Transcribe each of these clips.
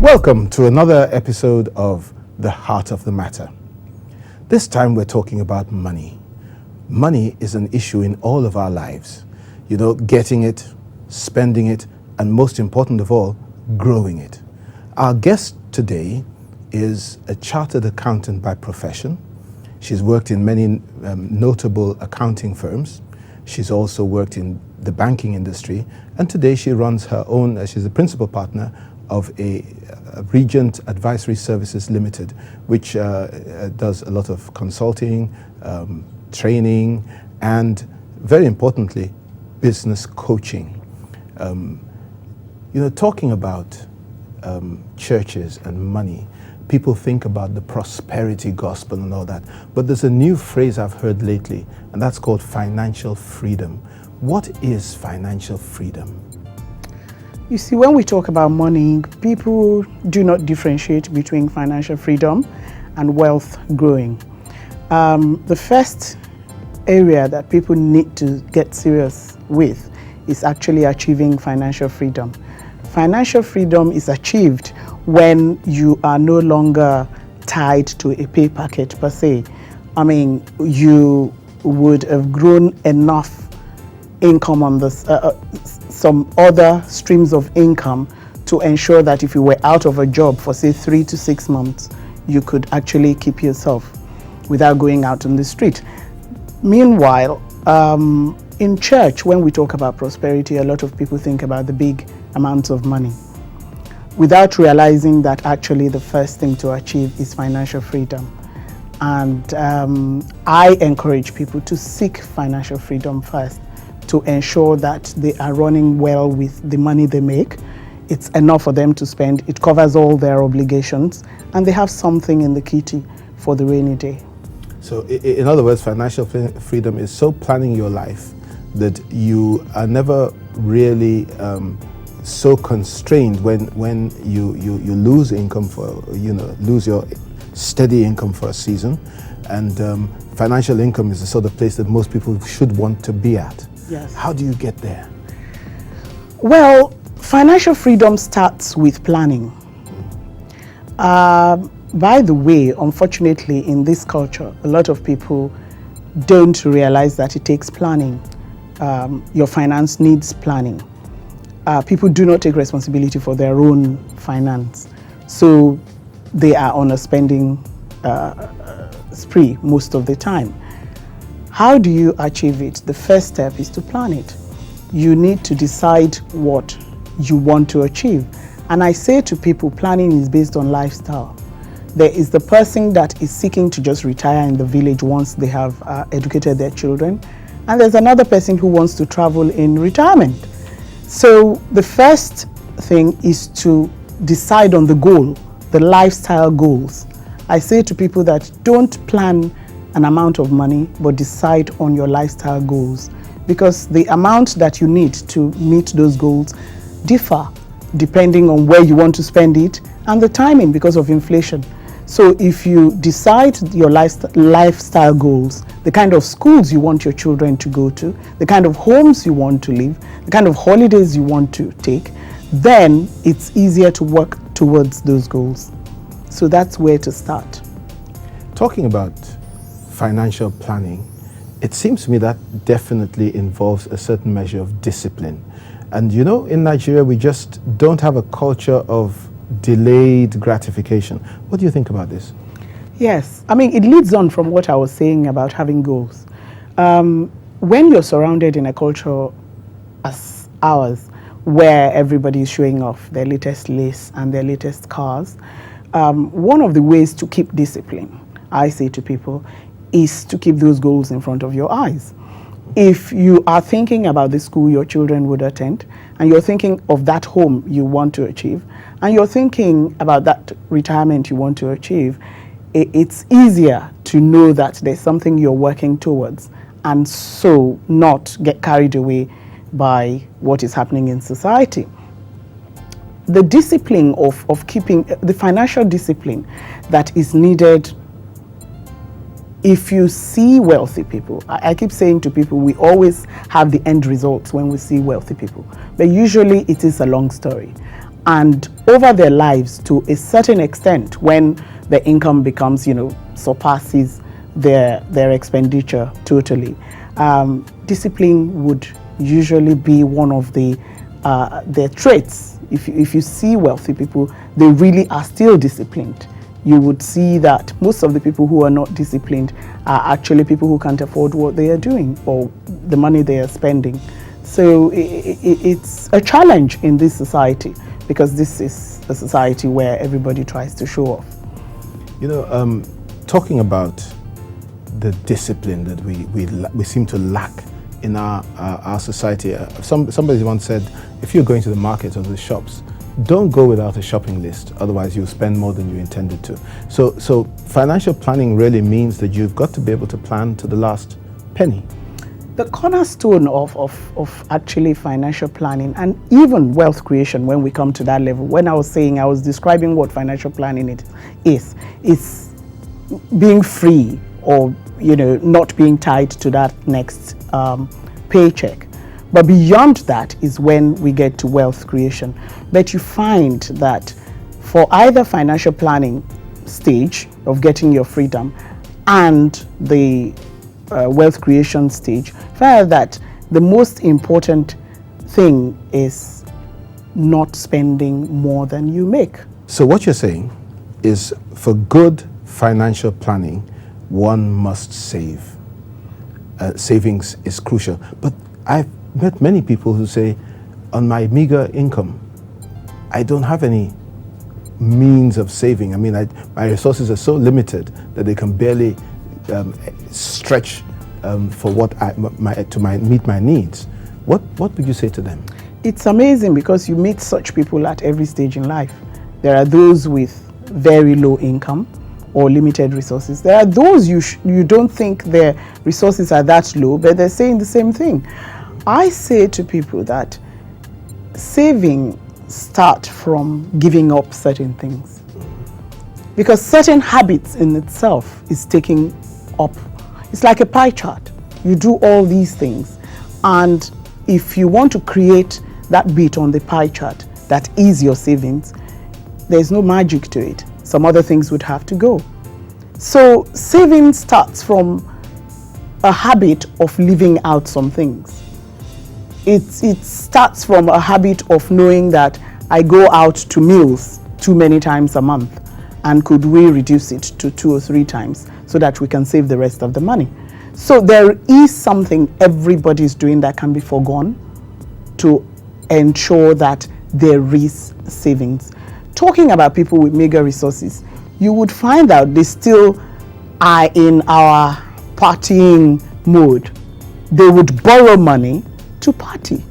Welcome to another episode of The Heart of the Matter. This time we're talking about money. Money is an issue in all of our lives. You know, getting it, spending it, and most important of all, growing it. Our guest today is a chartered accountant by profession. She's worked in many notable accounting firms. She's also worked in the banking industry, and today she runs her own, she's the principal partner of a Regent Advisory Services Limited, which does a lot of consulting, training, and very importantly, business coaching. Talking about churches and money, people think about the prosperity gospel and all that, but there's a new phrase I've heard lately, and that's called financial freedom. What is financial freedom? You see, when we talk about money, people do not differentiate between financial freedom and wealth growing. The first area that people need to get serious with is actually achieving financial freedom. Financial freedom is achieved when you are no longer tied to a pay packet per se. I mean, you would have grown enough income on this, some other streams of income to ensure that if you were out of a job for say 3 to 6 months, you could actually keep yourself without going out on the street. Meanwhile, in church, when we talk about prosperity, a lot of people think about the big amounts of money without realizing that actually the first thing to achieve is financial freedom. And I encourage people to seek financial freedom first, to ensure that they are running well with the money they make. It's enough for them to spend, it covers all their obligations, and they have something in the kitty for the rainy day. So in other words, financial freedom is so planning your life that you are never really so constrained when you lose income lose your steady income for a season. And financial income is the sort of place that most people should want to be at. Yes. How do you get there? Well, financial freedom starts with planning. By the way, unfortunately, in this culture, a lot of people don't realize that it takes planning. Your finance needs planning. People do not take responsibility for their own finance. So they are on a spending spree most of the time. How do you achieve it? The first step is to plan it. You need to decide what you want to achieve. And I say to people, planning is based on lifestyle. There is the person that is seeking to just retire in the village once they have educated their children. And there's another person who wants to travel in retirement. So the first thing is to decide on the goal, the lifestyle goals. I say to people that don't plan an amount of money, but decide on your lifestyle goals, because the amount that you need to meet those goals differ depending on where you want to spend it and the timing because of inflation. So if you decide your lifestyle goals, the kind of schools you want your children to go to, the kind of homes you want to live, the kind of holidays you want to take, then it's easier to work towards those goals. So that's where to start. Talking about financial planning, it seems to me that definitely involves a certain measure of discipline. And you know, in Nigeria, we just don't have a culture of delayed gratification. What do you think about this? Yes, I mean, it leads on from what I was saying about having goals. When you're surrounded in a culture as ours, where everybody is showing off their latest lace and their latest cars, one of the ways to keep discipline, I say to people, is to keep those goals in front of your eyes. If you are thinking about the school your children would attend, and you're thinking of that home you want to achieve, and you're thinking about that retirement you want to achieve, it's easier to know that there's something you're working towards, and so not get carried away by what is happening in society. The discipline of keeping, the financial discipline that is needed. If you see wealthy people, I keep saying to people, we always have the end results when we see wealthy people, but usually it is a long story. And over their lives, to a certain extent, when the income becomes, surpasses their expenditure totally, discipline would usually be one of their traits. If you see wealthy people, they really are still disciplined. You would see that most of the people who are not disciplined are actually people who can't afford what they are doing or the money they are spending. So it's a challenge in this society, because this is a society where everybody tries to show off. Talking about the discipline that we seem to lack in our society. Somebody once said, if you're going to the market or the shops, don't go without a shopping list, otherwise you'll spend more than you intended to. So financial planning really means that you've got to be able to plan to the last penny. The cornerstone of actually financial planning and even wealth creation, when we come to that level, when I was describing what financial planning is being free, or not being tied to that next paycheck. But beyond that is when we get to wealth creation. But you find that for either financial planning stage of getting your freedom and the wealth creation stage, find that the most important thing is not spending more than you make. So what you're saying is, for good financial planning, one must save. Savings is crucial. But I've met many people who say, on my meager income, I don't have any means of saving. I mean, my resources are so limited that they can barely stretch for meet my needs. What would you say to them? It's amazing, because you meet such people at every stage in life. There are those with very low income or limited resources. There are those you don't think their resources are that low, but they're saying the same thing. I say to people that saving starts from giving up certain things, because certain habits in itself is taking up. It's like a pie chart. You do all these things, and if you want to create that bit on the pie chart that is your savings, there's no magic to it. Some other things would have to go. So saving starts from a habit of living out some things. It starts from a habit of knowing that I go out to meals too many times a month, and could we reduce it to 2 or 3 times so that we can save the rest of the money. So there is something everybody is doing that can be foregone to ensure that there is savings. Talking about people with meager resources, you would find out they still are in our partying mode. They would borrow money to party,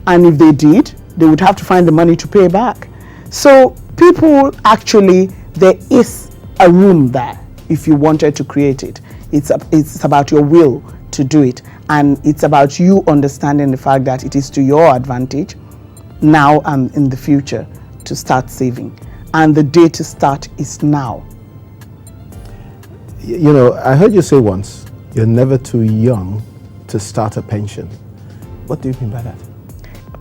and if they did, they would have to find the money to pay back. So people, actually, there is a room there if you wanted to create it. It's about your will to do it, and it's about you understanding the fact that it is to your advantage now and in the future to start saving, and the day to start is now. I heard you say once, you're never too young to start a pension. What do you mean by that?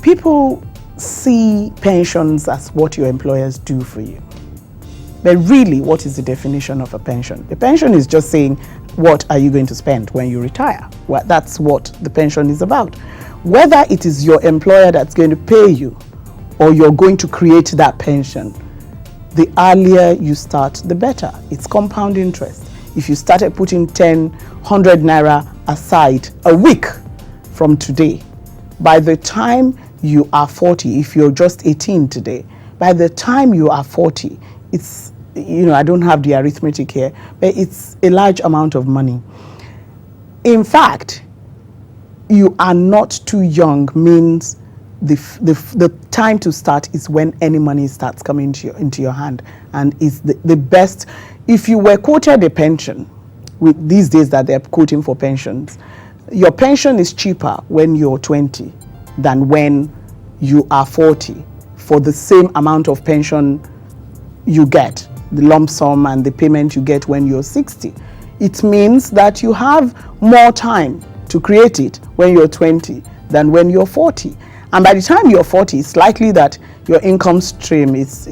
People see pensions as what your employers do for you. But really, what is the definition of a pension? A pension is just saying, what are you going to spend when you retire? Well, that's what the pension is about. Whether it is your employer that's going to pay you, or you're going to create that pension, the earlier you start, the better. It's compound interest. If you started putting 100 naira aside a week from today, by the time you are 40, if you're just 18 today, by the time you are 40, it's, I don't have the arithmetic here, but it's a large amount of money. In fact, you are not too young means the time to start is when any money starts coming into your hand, and is the best. If you were quoted a pension, with these days that they're quoting for pensions, your pension is cheaper when you're 20 than when you are 40 for the same amount of pension you get, the lump sum and the payment you get when you're 60. It means that you have more time to create it when you're 20 than when you're 40. And by the time you're 40, it's likely that your income stream is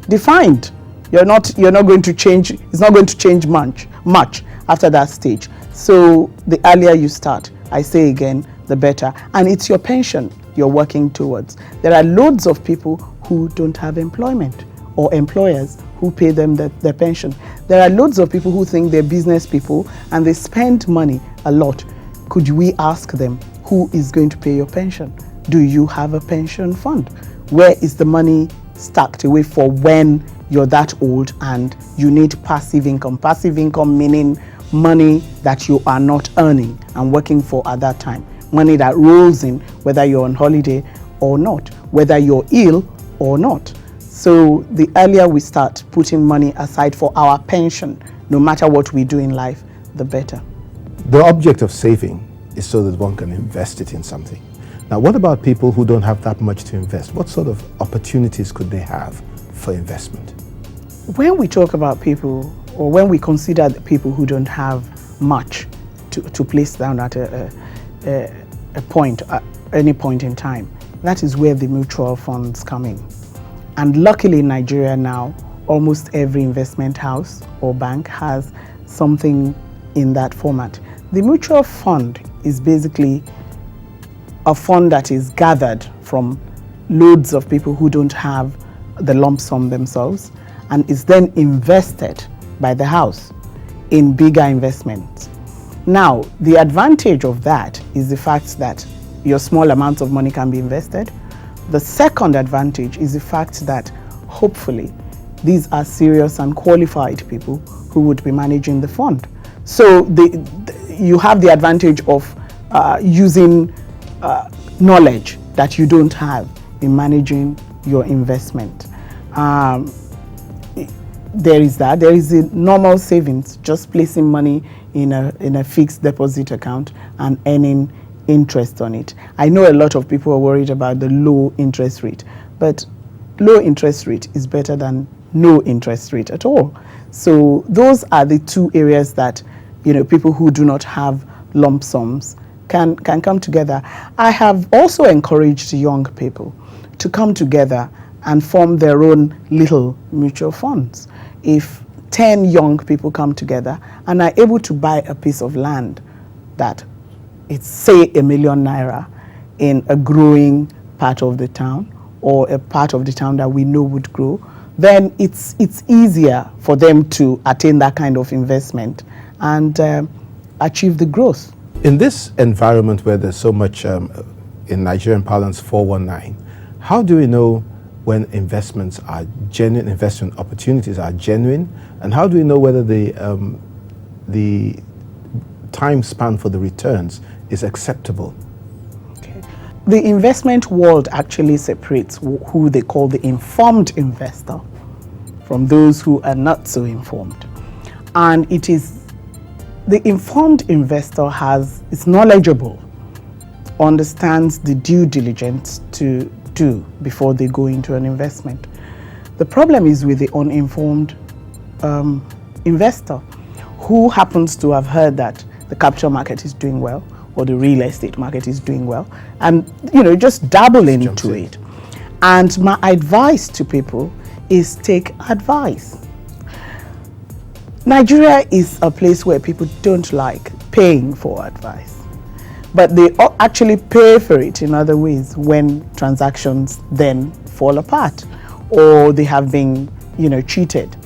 defined. You're not going to change. It's not going to change much after that stage. So the earlier you start, I say again, the better. And it's your pension you're working towards. There are loads of people who don't have employment, or employers who pay them their pension. There are loads of people who think they're business people and they spend money a lot. Could we ask them, who is going to pay your pension? Do you have a pension fund? Where is the money stacked away for when you're that old and you need passive income? Passive income meaning money that you are not earning and working for at that time. Money that rolls in whether you're on holiday or not, whether you're ill or not. So the earlier we start putting money aside for our pension, no matter what we do in life, the better. The object of saving is so that one can invest it in something. Now, what about people who don't have that much to invest? What sort of opportunities could they have for investment? When we talk about people, or when we consider the people who don't have much to place down at any point in time, that is where the mutual funds come in. And luckily in Nigeria now, almost every investment house or bank has something in that format. The mutual fund is basically a fund that is gathered from loads of people who don't have the lump sum themselves, and is then invested by the house in bigger investments. Now, the advantage of that is the fact that your small amounts of money can be invested. The second advantage is the fact that hopefully these are serious and qualified people who would be managing the fund. So you have the advantage of using knowledge that you don't have in managing your investment. There is that. There is the normal savings, just placing money in a fixed deposit account and earning interest on it. I know a lot of people are worried about the low interest rate, but low interest rate is better than no interest rate at all. So those are the two areas that, people who do not have lump sums can come together. I have also encouraged young people to come together and form their own little mutual funds. If 10 young people come together and are able to buy a piece of land that it's say ₦1 million in a growing part of the town, or a part of the town that we know would grow, then it's easier for them to attain that kind of investment and achieve the growth. In this environment where there's so much, in Nigerian parlance, 419, how do we know when investments are genuine, investment opportunities are genuine, and how do we know whether the time span for the returns is acceptable? Okay. The investment world actually separates who they call the informed investor from those who are not so informed. And it is the informed investor is knowledgeable, understands the due diligence to do before they go into an investment. The problem is with the uninformed investor who happens to have heard that the capital market is doing well or the real estate market is doing well and just dabble into it. And my advice to people is take advice. Nigeria is a place where people don't like paying for advice, but they actually pay for it in other ways when transactions then fall apart or they have been, cheated.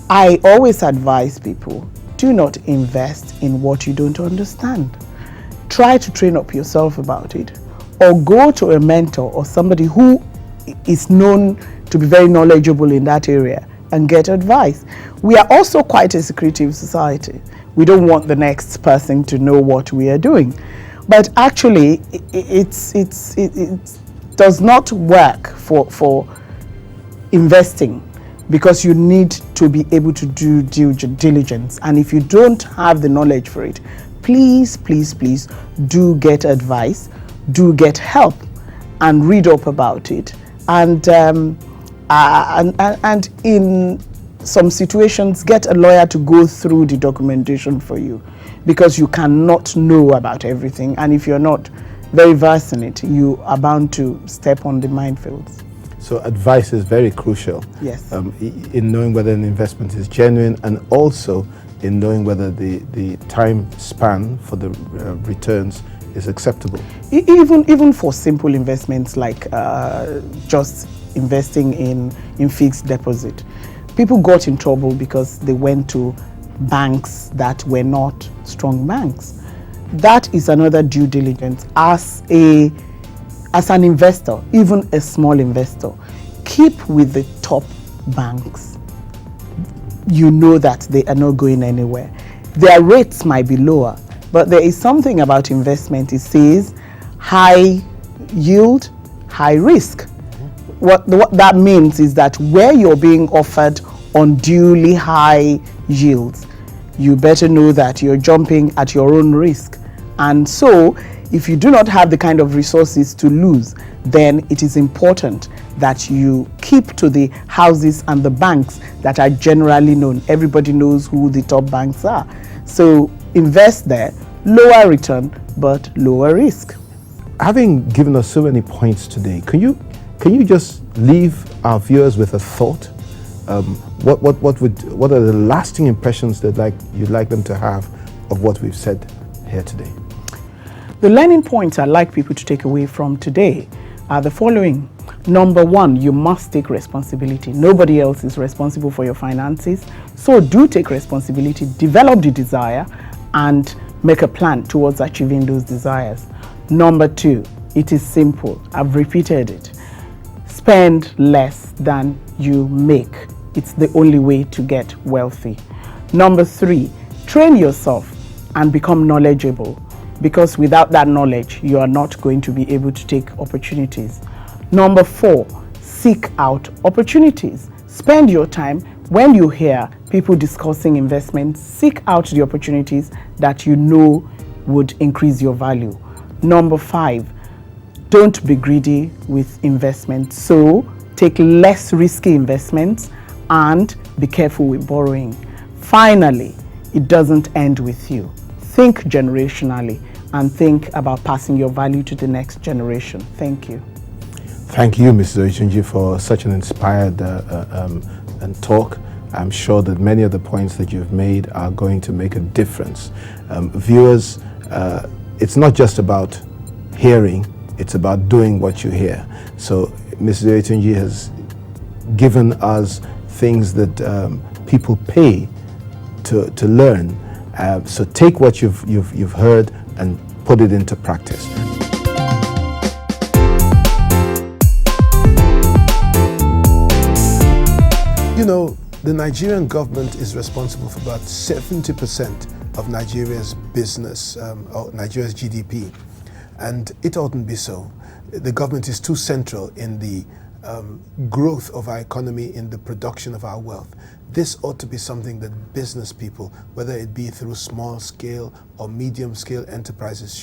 I always advise people, do not invest in what you don't understand. Try to train up yourself about it, or go to a mentor or somebody who is known to be very knowledgeable in that area and get advice. We are also quite a secretive society. We don't want the next person to know what we are doing. But actually, it does not work for investing, because you need to be able to do due diligence. And if you don't have the knowledge for it, please, please, please do get advice, do get help, and read up about it. And in some situations, get a lawyer to go through the documentation for you, because you cannot know about everything. And if you're not very versed in it, you are bound to step on the minefields. So advice is very crucial. Yes. In knowing whether an investment is genuine, and also in knowing whether the time span for the returns is acceptable. Even for simple investments like just investing in fixed deposit, people got in trouble because they went to banks that were not strong banks. That is another due diligence as an investor, even a small investor. Keep with the top banks. You know that they are not going anywhere. Their rates might be lower, but there is something about investment. It says high yield, high risk. What that means is that where you're being offered unduly high yields, you better know that you're jumping at your own risk. And so, if you do not have the kind of resources to lose, then it is important that you keep to the houses and the banks that are generally known. Everybody knows who the top banks are. So invest there, lower return, but lower risk. Having given us so many points today, can you just leave our viewers with a thought? What are the lasting impressions that you'd like them to have of what we've said here today? The learning points I'd like people to take away from today are the following. Number one, you must take responsibility. Nobody else is responsible for your finances. So do take responsibility, develop the desire, and make a plan towards achieving those desires. Number two, it is simple. I've repeated it. Spend less than you make. It's the only way to get wealthy. Number three, train yourself and become knowledgeable, because without that knowledge, you are not going to be able to take opportunities. Number four, seek out opportunities. Spend your time when you hear people discussing investments, seek out the opportunities that you know would increase your value. Number five, don't be greedy with investments. So take less risky investments and be careful with borrowing. Finally, it doesn't end with you. Think generationally and think about passing your value to the next generation. Thank you. Thank you, Mrs. Oyetunji, for such an inspired talk. I'm sure that many of the points that you've made are going to make a difference. Viewers, it's not just about hearing, it's about doing what you hear. So Mrs. Oyetunji has given us things that people pay to learn. So take what you've heard and put it into practice. You know, the Nigerian government is responsible for about 70% of Nigeria's business, or Nigeria's GDP, and it oughtn't be so. The government is too central in the growth of our economy, in the production of our wealth. This ought to be something that business people, whether it be through small scale or medium scale enterprises,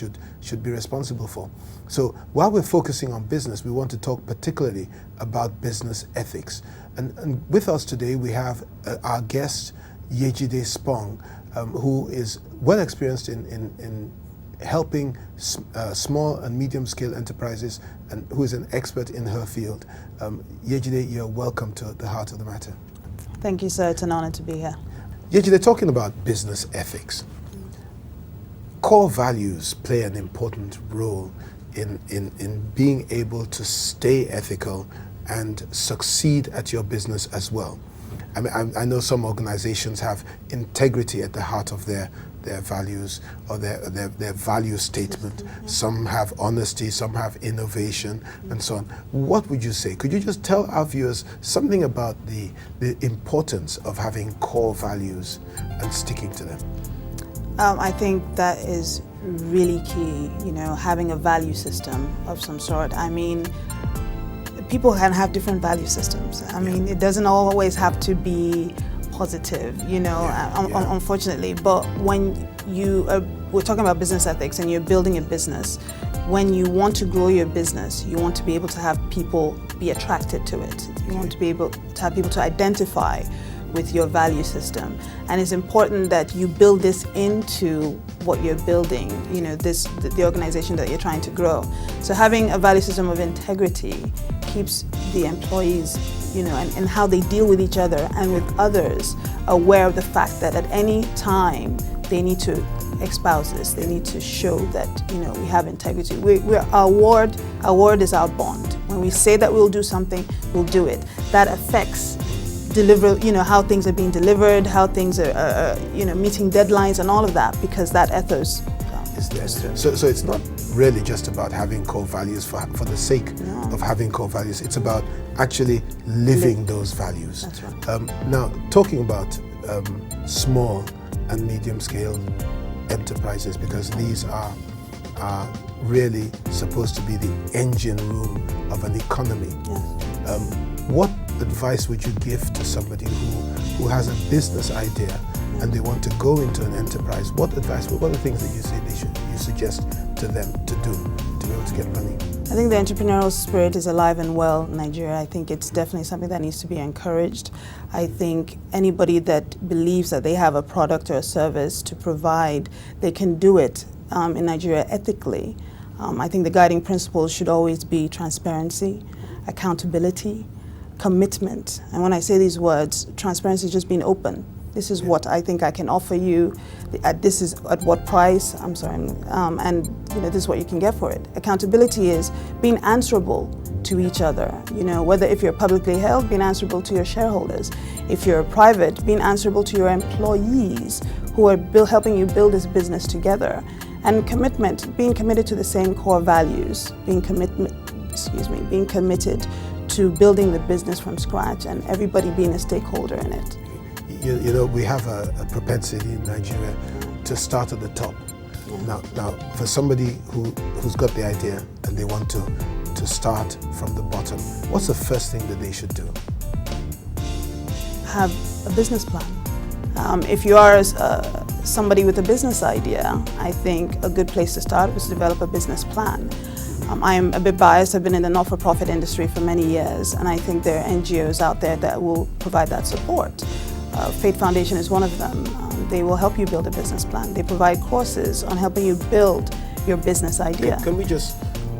should be responsible for. So while we're focusing on business, we want to talk particularly about business ethics. And with us today, we have our guest, Yejide Spong, who is well experienced in helping small and medium scale enterprises, and who is an expert in her field. Yejide, you're welcome to the Heart of the Matter. Thank you, sir. It's an honor to be here. Yejide, talking about business ethics, core values play an important role in being able to stay ethical and succeed at your business as well. I mean, I know some organizations have integrity at the heart of their values or their value statement. Some have honesty, some have innovation, and so on. What would you say? Could you just tell our viewers something about the importance of having core values and sticking to them? I think that is really key, having a value system of some sort. I mean, people can have different value systems. I mean, it doesn't always have to be positive, unfortunately. But when we're talking about business ethics and you're building a business, when you want to grow your business, you want to be able to have people be attracted to it. You want to be able to have people to identify with your value system. And it's important that you build this into what you're building, you know, the organization that you're trying to grow. So having a value system of integrity keeps the employees, you know, and how they deal with each other and with others aware of the fact that at any time they need to espouse this. They need to show that, you know, we have integrity. Our word is our bond. When we say that we'll do something, we'll do it. That affects you know, how things are being delivered, how things are you know, meeting deadlines and all of that, because that ethos is there. So it's not really just about having core values for the sake of having core values. It's about actually living those values. That's right. Now, talking about small and medium scale enterprises, because these are really supposed to be the engine room of an economy. Yes. What advice would you give to somebody who has a business idea and they want to go into an enterprise? What advice, what are the things that you suggest to them to do to be able to get money? I think the entrepreneurial spirit is alive and well in Nigeria. I think it's definitely something that needs to be encouraged. I think anybody that believes that they have a product or a service to provide, they can do it in Nigeria ethically. I think the guiding principles should always be transparency, accountability, commitment. And when I say these words, transparency is just being open. This is what I think I can offer you. This is at what price. I'm sorry, and you know, this is what you can get for it. Accountability is being answerable to each other. You know, whether if you're publicly held, being answerable to your shareholders. If you're private, being answerable to your employees who are helping you build this business together. And commitment, being committed to the same core values. Being committed to building the business from scratch and everybody being a stakeholder in it. You know, we have a propensity in Nigeria to start at the top. Yeah. Now, for somebody who's got the idea and they want to start from the bottom, what's the first thing that they should do? Have a business plan. If you are somebody with a business idea, I think a good place to start is to develop a business plan. I am a bit biased. I've been in the not-for-profit industry for many years, and I think there are NGOs out there that will provide that support. Faith Foundation is one of them. They will help you build a business plan. They provide courses on helping you build your business idea. Can we just,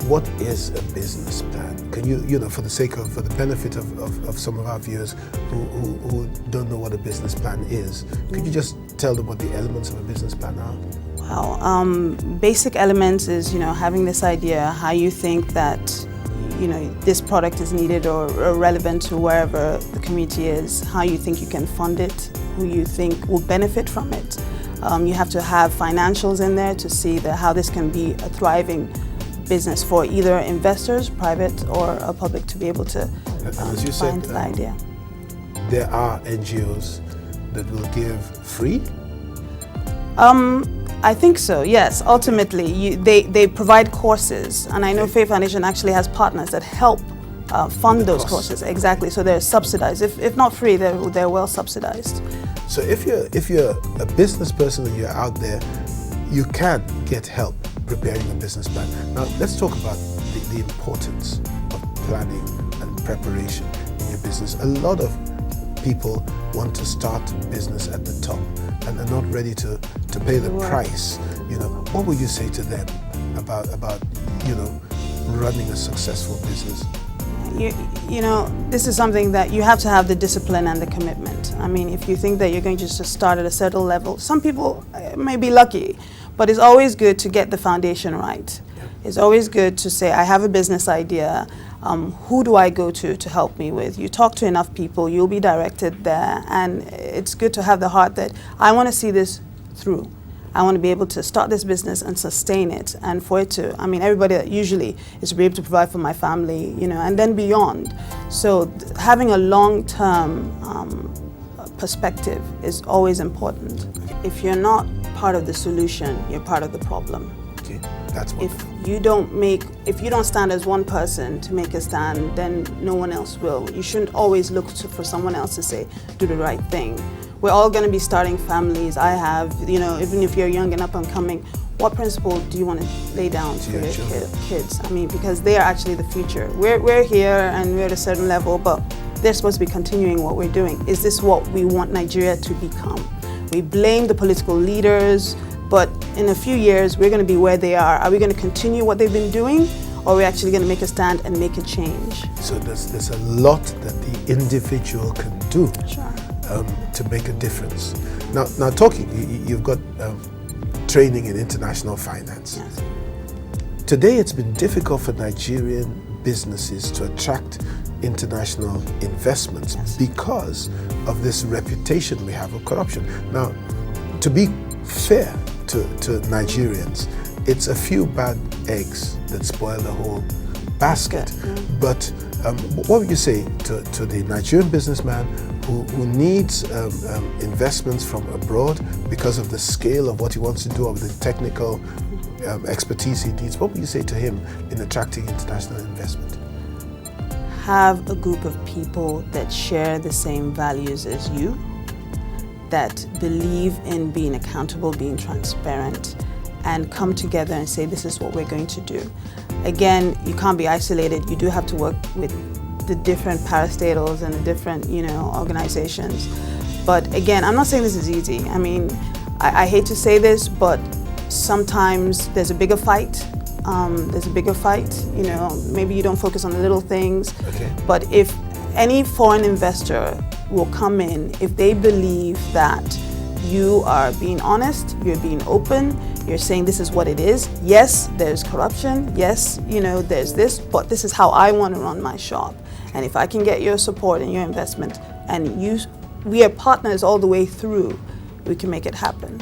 what is a business plan? Can you know, for the benefit of some of our viewers who don't know what a business plan is, could you just tell them what the elements of a business plan are? Wow. Basic elements is, you know, having this idea, how you think that, you know, this product is needed or relevant to wherever the community is, how you think you can fund it, who you think will benefit from it. You have to have financials in there to see how this can be a thriving business for either investors, private or public, to be able to as you find said, the idea. There are NGOs that will give free? I think so, yes. Ultimately, they provide courses, and I know Faith Foundation actually has partners that help fund those courses. Exactly, so they're subsidized. If not free, they're well subsidized. So if you're a business person and you're out there, you can get help preparing a business plan. Now let's talk about the importance of planning and preparation in your business. A lot of people want to start business at the top and are not ready to pay the price. You know, what would you say to them about you know, running a successful business? You know, this is something that you have to have the discipline and the commitment. I mean, if you think that you're going to just start at a certain level, some people may be lucky, but it's always good to get the foundation right. Yeah. It's always good to say, I have a business idea. Who do I go to help me with? You talk to enough people, you'll be directed there, and it's good to have the heart that I want to see this through. I want to be able to start this business and sustain it, and for it to, I mean, everybody that usually is to be able to provide for my family, you know, and then beyond. So having a long-term perspective is always important. If you're not part of the solution, you're part of the problem. Okay, that's what. If you don't stand as one person to make a stand, then no one else will. You shouldn't always look for someone else to say, do the right thing. We're all going to be starting families. I have, you know, even if you're young and up and coming, what principle do you want to lay down for your kids? I mean, because they are actually the future. We're here and we're at a certain level, but they're supposed to be continuing what we're doing. Is this what we want Nigeria to become? We blame the political leaders, but in a few years, we're going to be where they are. Are we going to continue what they've been doing, or are we actually going to make a stand and make a change? So there's a lot that the individual can do Sure. to make a difference. Now talking, you've got training in international finance. Yes. Today, it's been difficult for Nigerian businesses to attract international investments because of this reputation we have of corruption. Now, to be fair to Nigerians, it's a few bad eggs that spoil the whole basket. But what would you say to the Nigerian businessman who needs investments from abroad because of the scale of what he wants to do, of the technical expertise he needs? What would you say to him in attracting international investment? Have a group of people that share the same values as you, that believe in being accountable, being transparent, and come together and say, this is what we're going to do. Again, you can't be isolated. You do have to work with the different parastatals and the different, organizations. But again, I'm not saying this is easy. I mean, I hate to say this, but sometimes there's a bigger fight. Maybe you don't focus on the little things. Okay. But if any foreign investor will come in, if they believe that you are being honest, you're being open, you're saying this is what it is. Yes, there's corruption. Yes, there's this, but this is how I want to run my shop. And if I can get your support and your investment, and we are partners all the way through, we can make it happen.